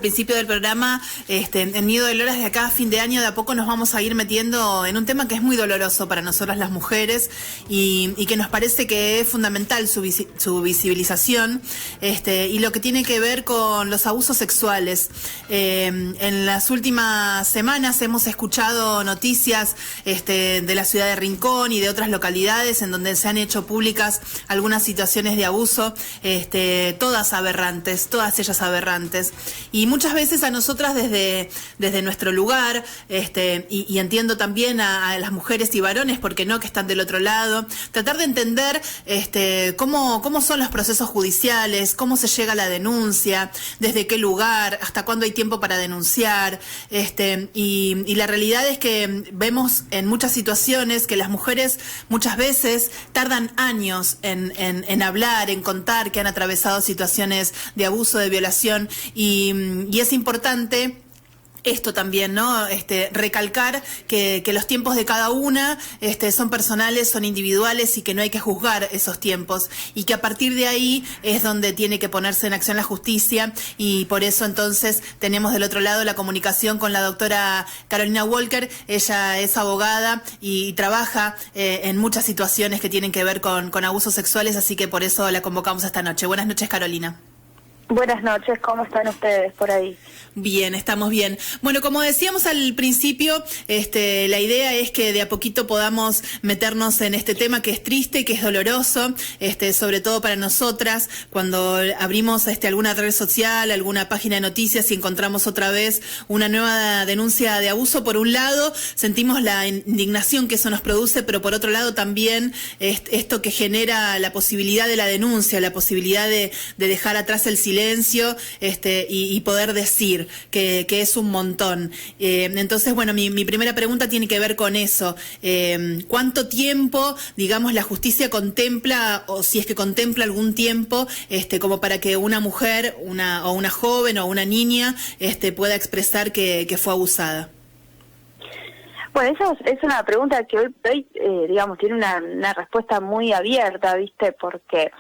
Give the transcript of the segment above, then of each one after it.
principio del programa, en Nido de Loras, de acá a fin de año, de a poco nos vamos a ir metiendo en un tema que es muy doloroso para nosotras las mujeres y que nos parece que es fundamental su visibilización, y lo que tiene que ver con los abusos sexuales. En las últimas semanas hemos escuchado noticias de la ciudad de Rincón y de otras localidades en donde se han hecho públicas algunas situaciones de abuso, todas aberrantes, todas ellas aberrantes. Y muchas veces a nosotras desde nuestro lugar, y entiendo también a las mujeres y varones, porque no, que están del otro lado, tratar de entender cómo son los procesos judiciales, cómo se llega a la denuncia, desde qué lugar, hasta cuándo hay tiempo para denunciar, y la realidad es que vemos en muchas situaciones que las mujeres muchas veces tardan años en hablar, en contar que han atravesado situaciones de abuso, de violación, y es importante esto también, ¿no? Recalcar que los tiempos de cada una son personales, son individuales y que no hay que juzgar esos tiempos y que a partir de ahí es donde tiene que ponerse en acción la justicia, y por eso entonces tenemos del otro lado la comunicación con la doctora Carolina Walker. Ella es abogada y trabaja en muchas situaciones que tienen que ver con abusos sexuales, así que por eso la convocamos esta noche. Buenas noches, Carolina. Buenas noches, ¿cómo están ustedes por ahí? Bien, estamos bien. Bueno, como decíamos al principio, la idea es que de a poquito podamos meternos en este tema que es triste, que es doloroso, sobre todo para nosotras, cuando abrimos alguna red social, alguna página de noticias y encontramos otra vez una nueva denuncia de abuso. Por un lado, sentimos la indignación que eso nos produce, pero por otro lado también esto que genera la posibilidad de la denuncia, la posibilidad de dejar atrás el silencio, y poder decir que es un montón. Entonces, bueno, mi primera pregunta tiene que ver con eso. ¿Cuánto tiempo, digamos, la justicia contempla, o si es que contempla algún tiempo, como para que una mujer, o una joven o una niña, pueda expresar que fue abusada? Bueno, esa es una pregunta que hoy digamos, tiene una respuesta muy abierta, ¿viste? Porque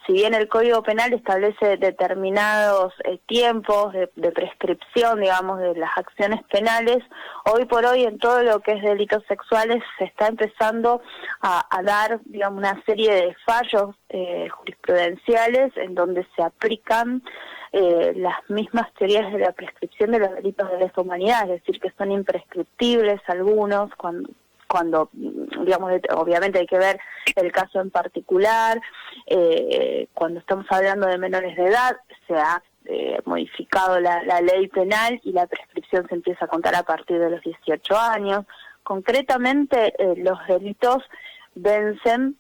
si bien el Código Penal establece determinados tiempos de prescripción, digamos, de las acciones penales, hoy por hoy en todo lo que es delitos sexuales se está empezando a dar, digamos, una serie de fallos jurisprudenciales en donde se aplican las mismas teorías de la prescripción de los delitos de lesa humanidad, es decir, que son imprescriptibles algunos cuando digamos, obviamente hay que ver el caso en particular. Cuando estamos hablando de menores de edad, se ha modificado la ley penal y la prescripción se empieza a contar a partir de los 18 años. Concretamente, los delitos vencen,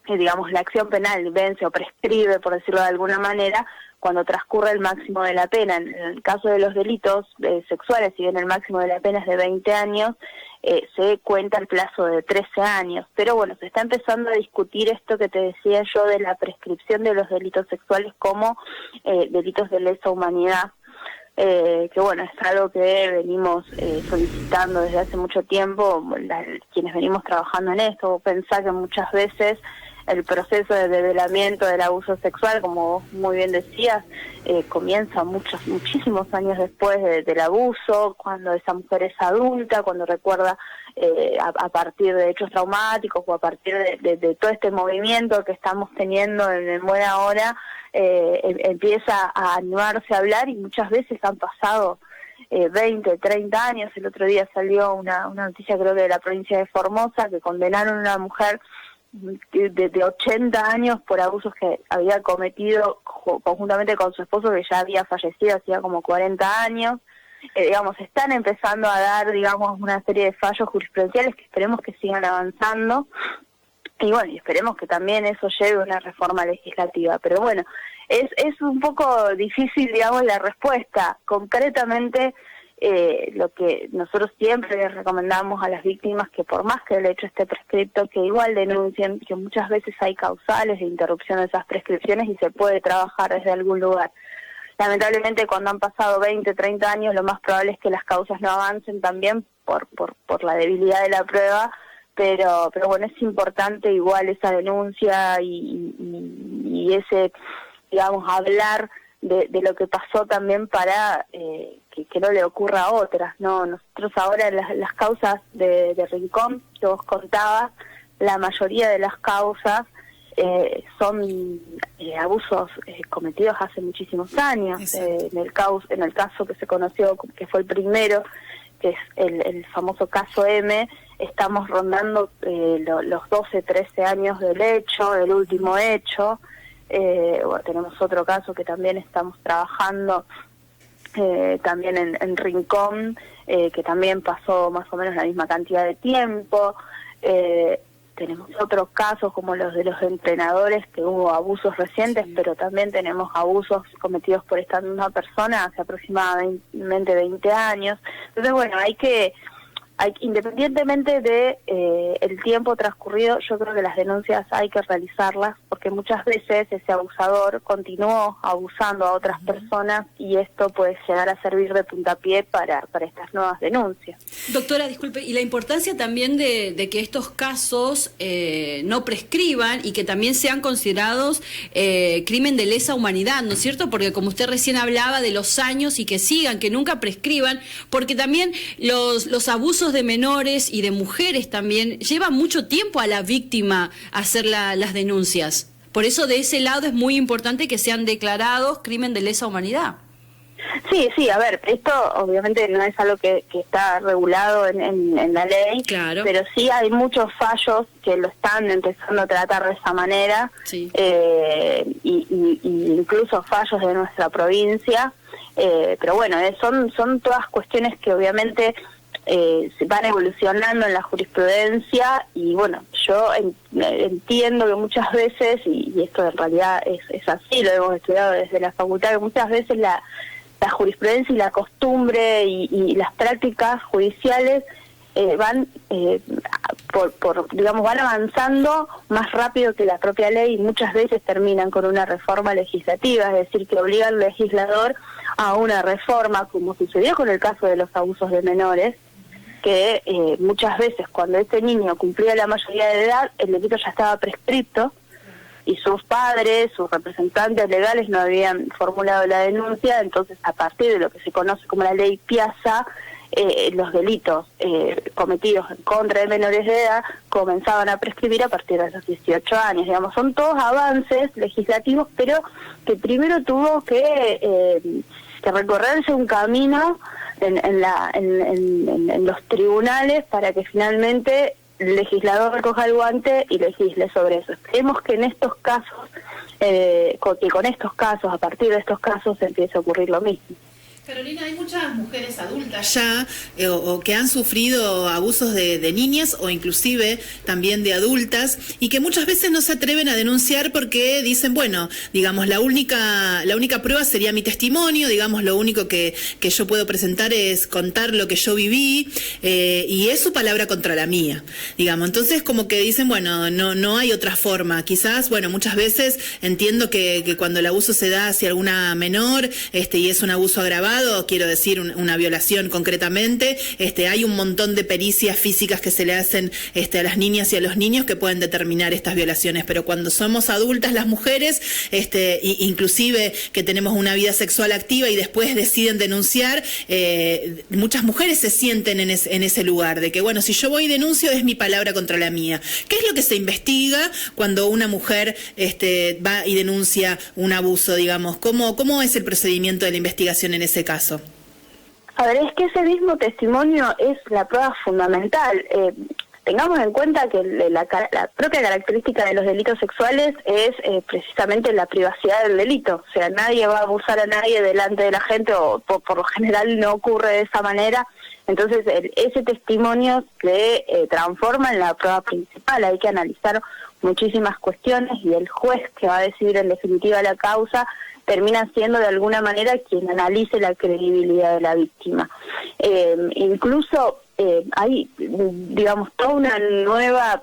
digamos, la acción penal vence o prescribe, por decirlo de alguna manera, cuando transcurre el máximo de la pena. En el caso de los delitos sexuales, si bien el máximo de la pena es de 20 años, se cuenta el plazo de 13 años. Pero bueno, se está empezando a discutir esto que te decía yo de la prescripción de los delitos sexuales como delitos de lesa humanidad. Que bueno, es algo que venimos solicitando desde hace mucho tiempo, quienes venimos trabajando en esto. Pensá que muchas veces el proceso de develamiento del abuso sexual, como vos muy bien decías, comienza muchísimos años después del abuso, cuando esa mujer es adulta, cuando recuerda a partir de hechos traumáticos o a partir de todo este movimiento que estamos teniendo en el Buena Hora, empieza a animarse a hablar, y muchas veces han pasado 20, 30 años. El otro día salió una noticia, creo que de la provincia de Formosa, que condenaron a una mujer de 80 años por abusos que había cometido conjuntamente con su esposo, que ya había fallecido hacía como 40 años. Digamos, están empezando a dar, digamos, una serie de fallos jurisprudenciales que esperemos que sigan avanzando, y bueno, y esperemos que también eso lleve a una reforma legislativa. Pero bueno, es un poco difícil, digamos, la respuesta. Concretamente, lo que nosotros siempre les recomendamos a las víctimas, que por más que el hecho esté prescripto, que igual denuncien, que muchas veces hay causales de interrupción de esas prescripciones y se puede trabajar desde algún lugar. Lamentablemente, cuando han pasado 20, 30 años, lo más probable es que las causas no avancen también por la debilidad de la prueba, pero bueno, es importante igual esa denuncia y ese, digamos, hablar de lo que pasó también para que no le ocurra a otras, ¿no? Nosotros ahora las causas de Rincón que vos contabas, la mayoría de las causas son abusos cometidos hace muchísimos años. En el caso que se conoció, que fue el primero, que es el famoso caso M, estamos rondando los 12, 13 años del hecho, del último hecho. Bueno, tenemos otro caso que también estamos trabajando, también en Rincón, que también pasó más o menos la misma cantidad de tiempo. Tenemos otros casos como los de los entrenadores, que hubo abusos recientes, sí, pero también tenemos abusos cometidos por esta misma persona hace aproximadamente 20 años. Entonces, bueno, independientemente de el tiempo transcurrido, yo creo que las denuncias hay que realizarlas, porque muchas veces ese abusador continuó abusando a otras personas y esto puede llegar a servir de puntapié para estas nuevas denuncias. Doctora, disculpe, y la importancia también de que estos casos no prescriban y que también sean considerados crimen de lesa humanidad, ¿no es cierto? Porque como usted recién hablaba de los años y que sigan, que nunca prescriban, porque también los abusos de menores y de mujeres también lleva mucho tiempo a la víctima hacer las denuncias. Por eso de ese lado es muy importante que sean declarados crimen de lesa humanidad. Sí, a ver, esto obviamente no es algo que está regulado en la ley, claro, pero sí hay muchos fallos que lo están empezando a tratar de esa manera, sí, y incluso fallos de nuestra provincia, pero bueno, son todas cuestiones que obviamente se van evolucionando en la jurisprudencia y bueno, yo entiendo que muchas veces, y esto en realidad es así, lo hemos estudiado desde la facultad, que muchas veces la jurisprudencia y la costumbre y las prácticas judiciales van van avanzando más rápido que la propia ley y muchas veces terminan con una reforma legislativa, es decir, que obliga al legislador a una reforma, como sucedió con el caso de los abusos de menores, que muchas veces cuando este niño cumplía la mayoría de edad, el delito ya estaba prescripto y sus padres, sus representantes legales no habían formulado la denuncia, entonces a partir de lo que se conoce como la ley Piazza, los delitos cometidos en contra de menores de edad comenzaban a prescribir a partir de los 18 años. Digamos, son todos avances legislativos, pero que primero tuvo que recorrerse un camino en los tribunales para que finalmente el legislador recoja el guante y legisle sobre eso. Esperemos que en estos casos, con estos casos, a partir de estos casos, empiece a ocurrir lo mismo. Carolina, hay muchas mujeres adultas ya o que han sufrido abusos de niñas o inclusive también de adultas y que muchas veces no se atreven a denunciar porque dicen, bueno, digamos, la única prueba sería mi testimonio, digamos, lo único que yo puedo presentar es contar lo que yo viví y es su palabra contra la mía, digamos. Entonces como que dicen, bueno, no hay otra forma. Quizás, bueno, muchas veces entiendo que cuando el abuso se da hacia alguna menor y es un abuso agravado, quiero decir una violación concretamente, hay un montón de pericias físicas que se le hacen a las niñas y a los niños que pueden determinar estas violaciones, pero cuando somos adultas las mujeres, inclusive que tenemos una vida sexual activa y después deciden denunciar, muchas mujeres se sienten en ese lugar de que, bueno, si yo voy y denuncio es mi palabra contra la mía. ¿Qué es lo que se investiga cuando una mujer va y denuncia un abuso, digamos? ¿Cómo es el procedimiento de la investigación en ese caso? A ver, es que ese mismo testimonio es la prueba fundamental. Tengamos en cuenta que la propia característica de los delitos sexuales es precisamente la privacidad del delito. O sea, nadie va a abusar a nadie delante de la gente, o por lo general no ocurre de esa manera. Entonces, ese testimonio se transforma en la prueba principal. Hay que analizar muchísimas cuestiones y el juez que va a decidir en definitiva la causa termina siendo de alguna manera quien analice la credibilidad de la víctima. Incluso hay, digamos, toda una nuevas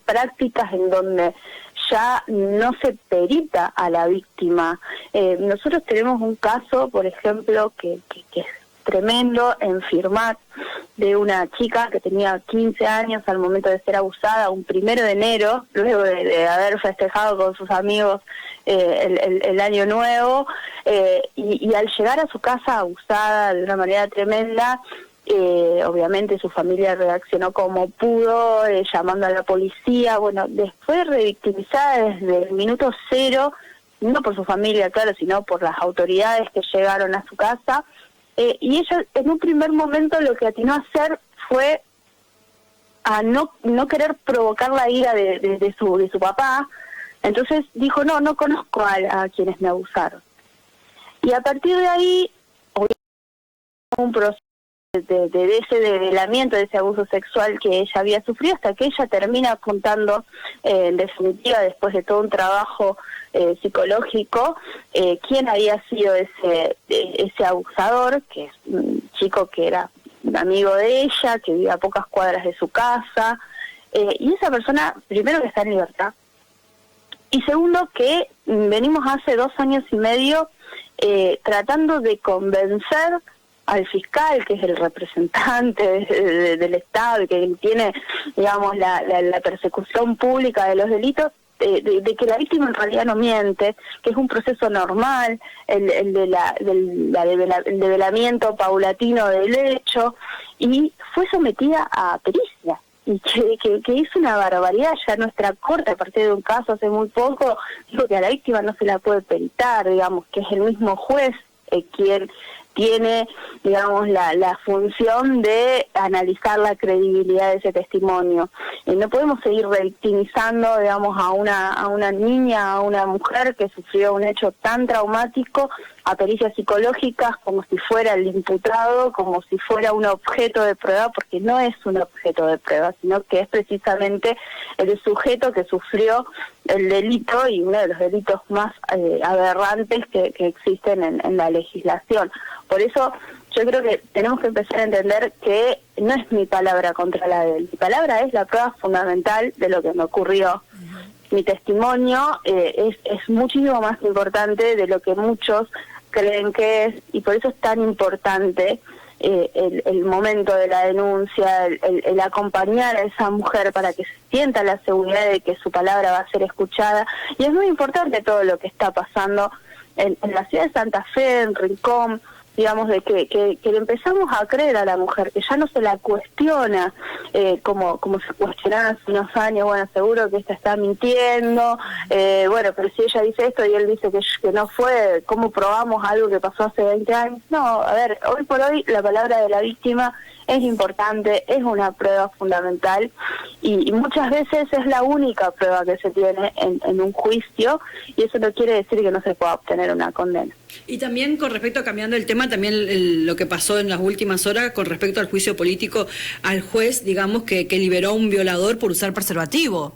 prácticas en donde ya no se perita a la víctima. Nosotros tenemos un caso, por ejemplo, que es tremendo en Firmat, de una chica que tenía 15 años al momento de ser abusada, un 1 de enero, luego de haber festejado con sus amigos el año nuevo, y al llegar a su casa abusada de una manera tremenda, obviamente su familia reaccionó como pudo, llamando a la policía. Bueno, después revictimizada desde el minuto cero, no por su familia, claro, sino por las autoridades que llegaron a su casa, y ella en un primer momento lo que atinó a hacer fue a no querer provocar la ira de su papá. Entonces dijo, no conozco a quienes me abusaron. Y a partir de ahí, un proceso de ese develamiento, de ese abuso sexual que ella había sufrido, hasta que ella termina contando, en definitiva, después de todo un trabajo psicológico, quién había sido ese abusador, que es un chico que era un amigo de ella, que vive a pocas cuadras de su casa, y esa persona, primero, que está en libertad, y segundo, que venimos hace 2 años y medio tratando de convencer al fiscal, que es el representante del Estado y que tiene, digamos, la persecución pública de los delitos, de que la víctima en realidad no miente, que es un proceso normal, el develamiento paulatino del hecho, y fue sometida a pericia, y que es una barbaridad. Ya nuestra corte, a partir de un caso hace muy poco, dijo que a la víctima no se la puede peritar, digamos, que es el mismo juez quien tiene, digamos, la función de analizar la credibilidad de ese testimonio. No podemos seguir revictimizando, digamos, a una niña, a una mujer que sufrió un hecho tan traumático, a pericias psicológicas, como si fuera el imputado, como si fuera un objeto de prueba, porque no es un objeto de prueba, sino que es precisamente el sujeto que sufrió el delito, y uno de los delitos más aberrantes que existen en la legislación. Por eso yo creo que tenemos que empezar a entender que no es mi palabra contra la de él. Mi palabra es la prueba fundamental de lo que me ocurrió. Mi testimonio es muchísimo más importante de lo que muchos creen que es, y por eso es tan importante el momento de la denuncia, el acompañar a esa mujer para que sienta la seguridad de que su palabra va a ser escuchada. Y es muy importante todo lo que está pasando en la ciudad de Santa Fe, en Rincón, digamos, de que le empezamos a creer a la mujer, que ya no se la cuestiona como se cuestionaba hace unos años. Bueno, seguro que esta está mintiendo, bueno, pero si ella dice esto y él dice que no fue, ¿cómo probamos algo que pasó hace 20 años? No, a ver, hoy por hoy la palabra de la víctima es importante, es una prueba fundamental, y muchas veces es la única prueba que se tiene en un juicio, y eso no quiere decir que no se pueda obtener una condena. Y también con respecto, cambiando el tema, también lo que pasó en las últimas horas con respecto al juicio político al juez, digamos, que liberó a un violador por usar preservativo.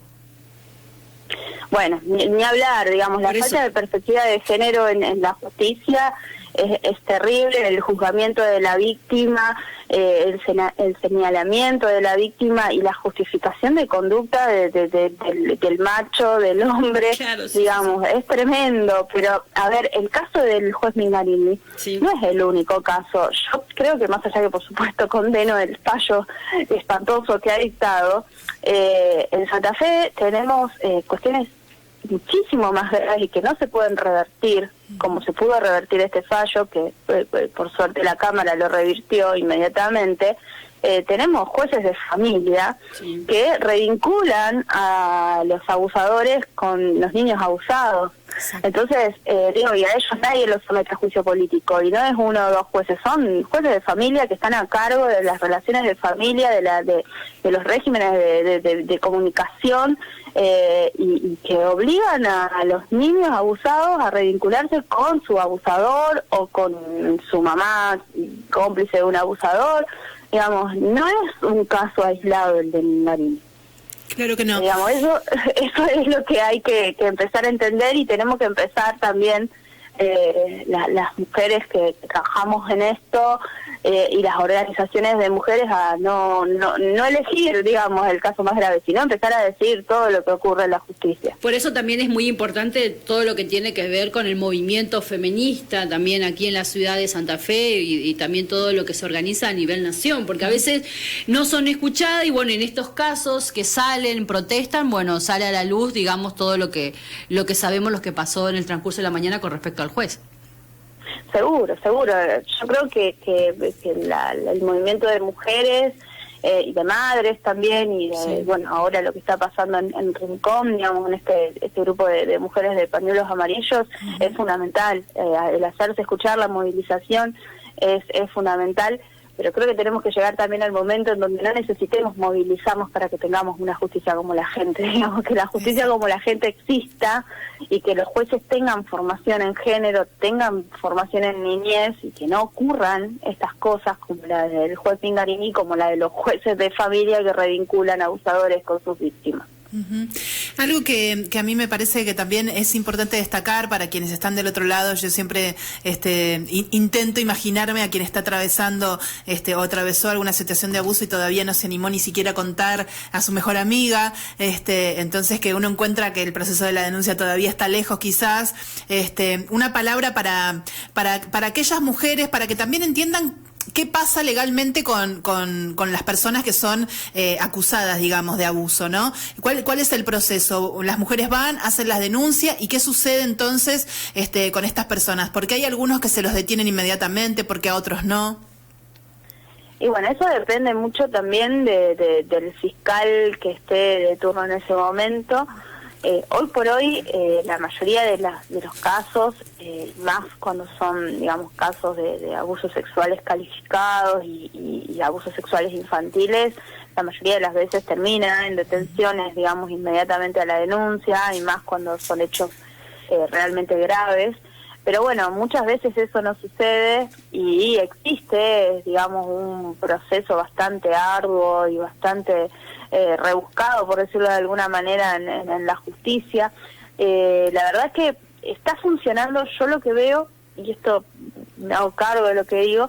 Bueno, ni hablar, digamos, la falta de perspectiva de género en la justicia es terrible. El juzgamiento de la víctima, el señalamiento de la víctima y la justificación de conducta del macho, del hombre, claro, digamos, sí. Es tremendo. Pero, a ver, el caso del juez Mignarini no es el único caso. Yo creo que, más allá que, por supuesto, condeno el fallo espantoso que ha dictado, en Santa Fe tenemos cuestiones muchísimo más graves y que no se pueden revertir, como se pudo revertir este fallo, que por suerte la Cámara lo revirtió inmediatamente. Tenemos jueces de familia que revinculan a los abusadores con los niños abusados. Entonces, digo, y a ellos nadie los somete a juicio político, y no es uno o dos jueces, son jueces de familia que están a cargo de las relaciones de familia, de los regímenes de comunicación, y que obligan a los niños abusados a revincularse con su abusador o con su mamá cómplice de un abusador. Digamos, no es un caso aislado el de Mignarini. Claro que no. Digamos, eso es lo que hay que empezar a entender, y tenemos que empezar también las mujeres que trabajamos en esto y las organizaciones de mujeres a no elegir, digamos, el caso más grave, sino empezar a decir todo lo que ocurre en la justicia. Por eso también es muy importante todo lo que tiene que ver con el movimiento feminista, también aquí en la ciudad de Santa Fe y también todo lo que se organiza a nivel nación, porque a veces no son escuchadas y bueno, en estos casos que salen, protestan, bueno, sale a la luz, digamos, todo lo que sabemos, lo que pasó en el transcurso de la mañana con respecto al juez. Seguro. Yo creo que el movimiento de mujeres y de madres también, y de, bueno, ahora lo que está pasando en Rincón, digamos, en este grupo de mujeres de pañuelos amarillos, es fundamental. El hacerse escuchar, la movilización es fundamental. Pero creo que tenemos que llegar también al momento en donde no necesitemos movilizarnos para que tengamos una justicia como la gente, digamos, que la justicia como la gente exista y que los jueces tengan formación en género, tengan formación en niñez y que no ocurran estas cosas como la del juez Pingarini, como la de los jueces de familia que revinculan abusadores con sus víctimas. Algo que a mí me parece que también es importante destacar para quienes están del otro lado. Yo siempre intento imaginarme a quien está atravesando o atravesó alguna situación de abuso y todavía no se animó ni siquiera a contar a su mejor amiga, entonces que uno encuentra que el proceso de la denuncia todavía está lejos quizás, una palabra para aquellas mujeres, para que también entiendan ¿qué pasa legalmente con las personas que son acusadas, digamos, de abuso, ¿no? ¿Cuál es el proceso? Las mujeres van, hacen las denuncias, ¿y qué sucede entonces con estas personas? Porque hay algunos que se los detienen inmediatamente, porque a otros no. Y bueno, eso depende mucho también del fiscal que esté de turno en ese momento. Hoy por hoy, la mayoría de los casos, más cuando son, digamos, casos de abusos sexuales calificados y abusos sexuales infantiles, la mayoría de las veces termina en detenciones, digamos, inmediatamente a la denuncia, y más cuando son hechos realmente graves. Pero bueno, muchas veces eso no sucede y existe, digamos, un proceso bastante arduo y bastante rebuscado, por decirlo de alguna manera, en la justicia. La verdad es que está funcionando. Yo lo que veo, y esto me hago cargo de lo que digo,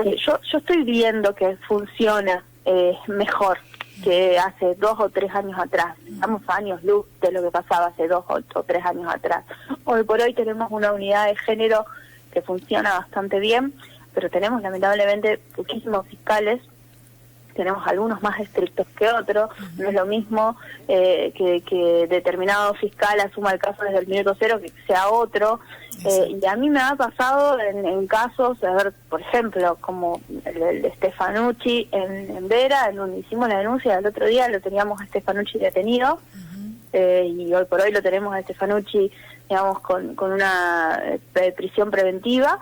yo estoy viendo que funciona mejor que hace 2 o 3 años atrás. Estamos a años luz de lo que pasaba hace 2 o 3 años atrás. Hoy por hoy tenemos una unidad de género que funciona bastante bien, pero tenemos lamentablemente poquísimos fiscales. Tenemos algunos más estrictos que otros. No es lo mismo que determinado fiscal asuma el caso desde el minuto cero que sea otro. Y a mí me ha pasado en casos, a ver, por ejemplo, como el de Stefanucci en Vera, en donde hicimos la denuncia, el otro día lo teníamos a Stefanucci detenido, y hoy por hoy lo tenemos a Stefanucci, digamos, con una prisión preventiva.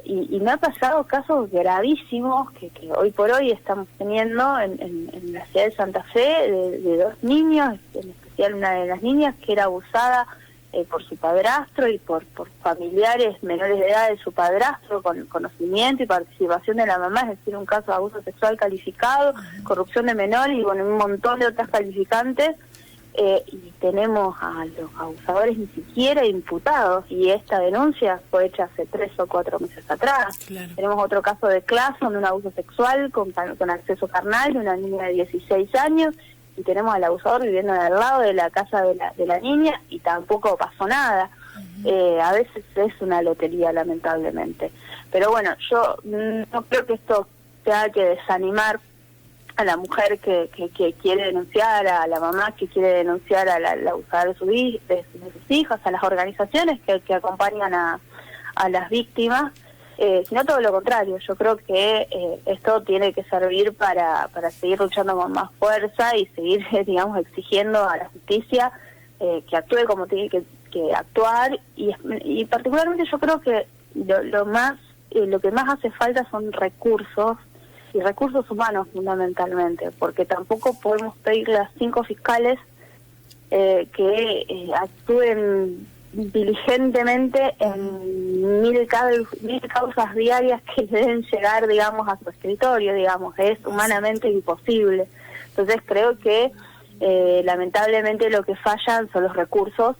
Y me ha pasado casos gravísimos que hoy por hoy estamos teniendo en la ciudad de Santa Fe de 2 niños, en especial una de las niñas que era abusada por su padrastro y por familiares menores de edad de su padrastro, con conocimiento y participación de la mamá, es decir, un caso de abuso sexual calificado, corrupción de menores y bueno, un montón de otras calificantes. Y tenemos a los abusadores ni siquiera imputados, y esta denuncia fue hecha hace 3 o 4 meses atrás. Claro. Tenemos otro caso de Clason, de un abuso sexual con acceso carnal de una niña de 16 años, y tenemos al abusador viviendo al lado de la casa de la niña y tampoco pasó nada. A veces es una lotería, lamentablemente. Pero bueno, yo no creo que esto tenga que desanimar a la mujer que quiere denunciar, a la mamá que quiere denunciar al abusador de sus hijos, a las organizaciones que acompañan a las víctimas, sino todo lo contrario. Yo creo que esto tiene que servir para seguir luchando con más fuerza y seguir, digamos, exigiendo a la justicia que actúe como tiene que actuar, y particularmente yo creo que lo que más hace falta son recursos, y recursos humanos fundamentalmente, porque tampoco podemos pedirle a 5 fiscales que actúen diligentemente en mil causas diarias que deben llegar, digamos, a su escritorio, digamos, es humanamente imposible. Entonces creo que lamentablemente lo que fallan son los recursos,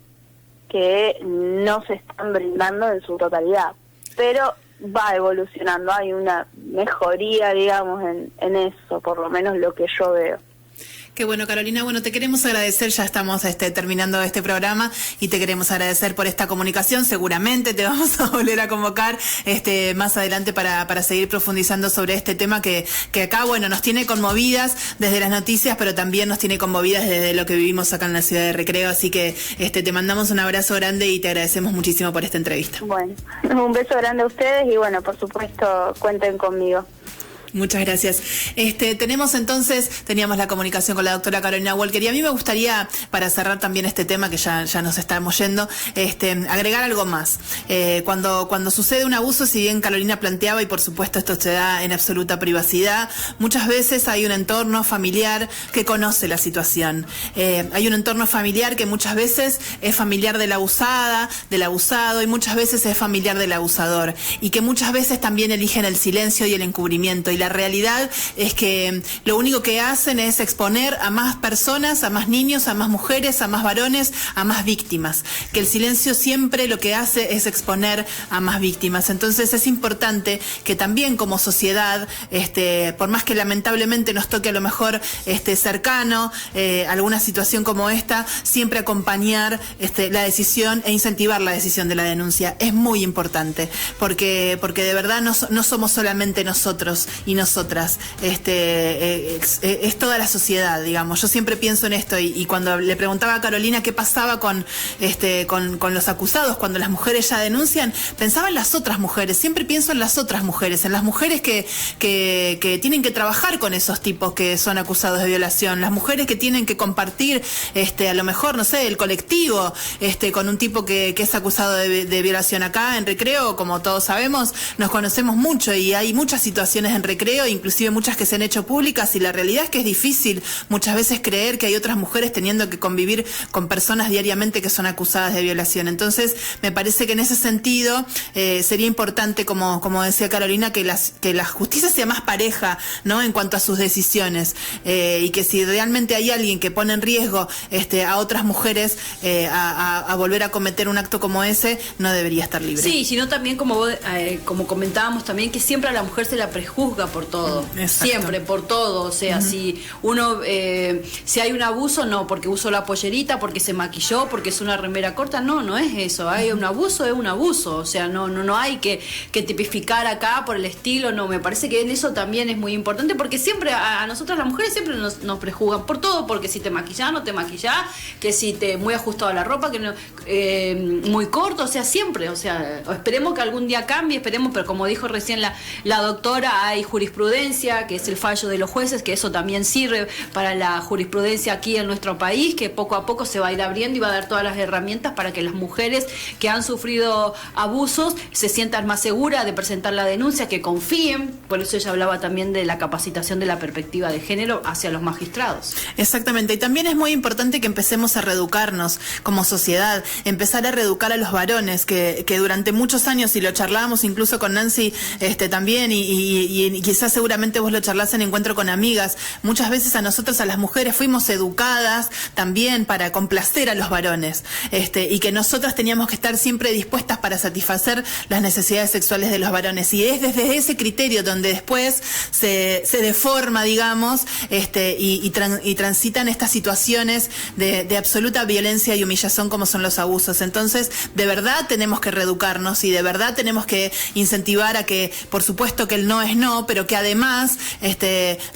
que no se están brindando en su totalidad. Pero va evolucionando, hay una mejoría, digamos, en eso, por lo menos lo que yo veo. Qué bueno, Carolina. Bueno, te queremos agradecer, ya estamos terminando este programa y te queremos agradecer por esta comunicación. Seguramente te vamos a volver a convocar más adelante para seguir profundizando sobre este tema que acá, bueno, nos tiene conmovidas desde las noticias, pero también nos tiene conmovidas desde lo que vivimos acá en la ciudad de Recreo. Así que te mandamos un abrazo grande y te agradecemos muchísimo por esta entrevista. Bueno, un beso grande a ustedes y bueno, por supuesto, cuenten conmigo. Muchas gracias. Teníamos la comunicación con la doctora Carolina Walker y a mí me gustaría, para cerrar también este tema que ya nos estamos yendo, agregar algo más. Cuando sucede un abuso, si bien Carolina planteaba, y por supuesto esto se da en absoluta privacidad, muchas veces hay un entorno familiar que conoce la situación. Hay un entorno familiar que muchas veces es familiar de la abusada, del abusado, y muchas veces es familiar del abusador, y que muchas veces también eligen el silencio y el encubrimiento. Y la realidad es que lo único que hacen es exponer a más personas, a más niños, a más mujeres, a más varones, a más víctimas. Que el silencio siempre lo que hace es exponer a más víctimas. Entonces es importante que también como sociedad, por más que lamentablemente nos toque a lo mejor cercano alguna situación como esta, siempre acompañar la decisión e incentivar la decisión de la denuncia. Es muy importante, porque de verdad no somos solamente nosotros y nosotras, es toda la sociedad, digamos. Yo siempre pienso en esto y cuando le preguntaba a Carolina qué pasaba con los acusados, cuando las mujeres ya denuncian, pensaba en las otras mujeres. Siempre pienso en las otras mujeres, en las mujeres que tienen que trabajar con esos tipos que son acusados de violación, las mujeres que tienen que compartir, a lo mejor, no sé, el colectivo, con un tipo que es acusado de violación. Acá en Recreo, como todos sabemos, nos conocemos mucho y hay muchas situaciones en Recreo, inclusive muchas que se han hecho públicas, y la realidad es que es difícil muchas veces creer que hay otras mujeres teniendo que convivir con personas diariamente que son acusadas de violación. Entonces, me parece que en ese sentido sería importante, como decía Carolina, que la justicia sea más pareja, ¿no?, en cuanto a sus decisiones, y que si realmente hay alguien que pone en riesgo a otras mujeres a volver a cometer un acto como ese, no debería estar libre. Sí, sino también como comentábamos también, que siempre a la mujer se la prejuzga por todo. Exacto. Siempre, por todo. O sea, si uno, si hay un abuso, no, porque usó la pollerita, porque se maquilló, porque es una remera corta, no es eso. Hay un abuso, es un abuso. O sea, no hay que tipificar acá por el estilo, no. Me parece que en eso también es muy importante, porque siempre a nosotras las mujeres siempre nos prejuzgan por todo, porque si te maquillás, no te maquillás, que si te muy ajustado la ropa, que no, muy corto, o sea, siempre, o sea, esperemos que algún día cambie, esperemos, pero como dijo recién la doctora, hay jurisprudencia, que es el fallo de los jueces, que eso también sirve para la jurisprudencia aquí en nuestro país, que poco a poco se va a ir abriendo y va a dar todas las herramientas para que las mujeres que han sufrido abusos se sientan más seguras de presentar la denuncia, que confíen. Por eso ella hablaba también de la capacitación de la perspectiva de género hacia los magistrados. Exactamente, y también es muy importante que empecemos a reeducarnos como sociedad, empezar a reeducar a los varones, que durante muchos años, y lo charlábamos incluso con Nancy también, y quizás seguramente vos lo charlás en Encuentro con Amigas, muchas veces a nosotros, a las mujeres, fuimos educadas también para complacer a los varones, y que nosotras teníamos que estar siempre dispuestas para satisfacer las necesidades sexuales de los varones, y es desde ese criterio donde después se deforma, digamos, y transitan estas situaciones de absoluta violencia y humillación como son los abusos. Entonces, de verdad tenemos que reeducarnos y de verdad tenemos que incentivar a que, por supuesto que el no es no, pero que además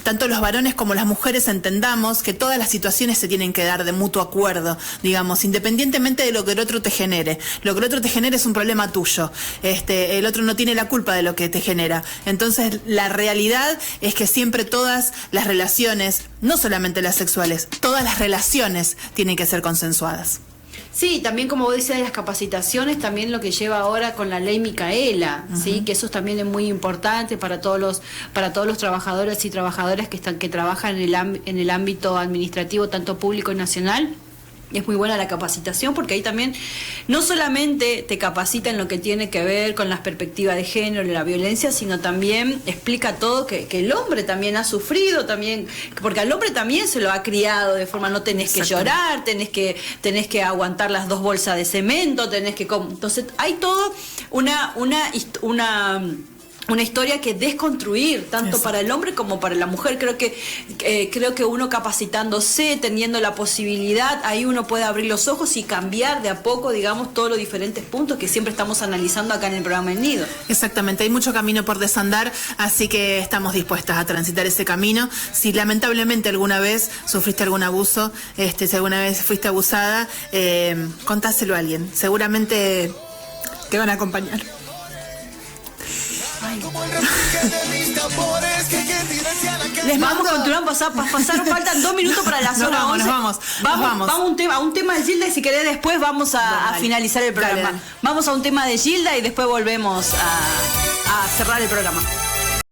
tanto los varones como las mujeres entendamos que todas las situaciones se tienen que dar de mutuo acuerdo, digamos, independientemente de lo que el otro te genere. Lo que el otro te genere es un problema tuyo. El otro no tiene la culpa de lo que te genera. Entonces, la realidad es que siempre todas las relaciones, no solamente las sexuales, todas las relaciones tienen que ser consensuadas. Sí, también como vos decías, las capacitaciones, también lo que lleva ahora con la ley Micaela, ¿sí? Que eso también es muy importante para todos los trabajadores y trabajadoras que trabajan en el ámbito administrativo, tanto público y nacional, Y es muy buena la capacitación porque ahí también no solamente te capacita en lo que tiene que ver con las perspectivas de género y la violencia, sino también explica todo que el hombre también ha sufrido, también porque al hombre también se lo ha criado de forma no tenés que llorar, tenés que aguantar las 2 bolsas de cemento, entonces hay todo una historia que desconstruir, tanto para el hombre como para la mujer. Creo que uno capacitándose, teniendo la posibilidad, ahí uno puede abrir los ojos y cambiar de a poco, digamos, todos los diferentes puntos que siempre estamos analizando acá en el programa El Nido. Exactamente, hay mucho camino por desandar, así que estamos dispuestas a transitar ese camino. Si lamentablemente alguna vez sufriste algún abuso, si alguna vez fuiste abusada, contáselo a alguien. Seguramente te van a acompañar. Les vamos continuando, faltan 2 minutos para las horas 11. Vamos a un tema de Gilda y si querés después vamos a finalizar el programa. Dale. Vamos a un tema de Gilda y después volvemos a cerrar el programa.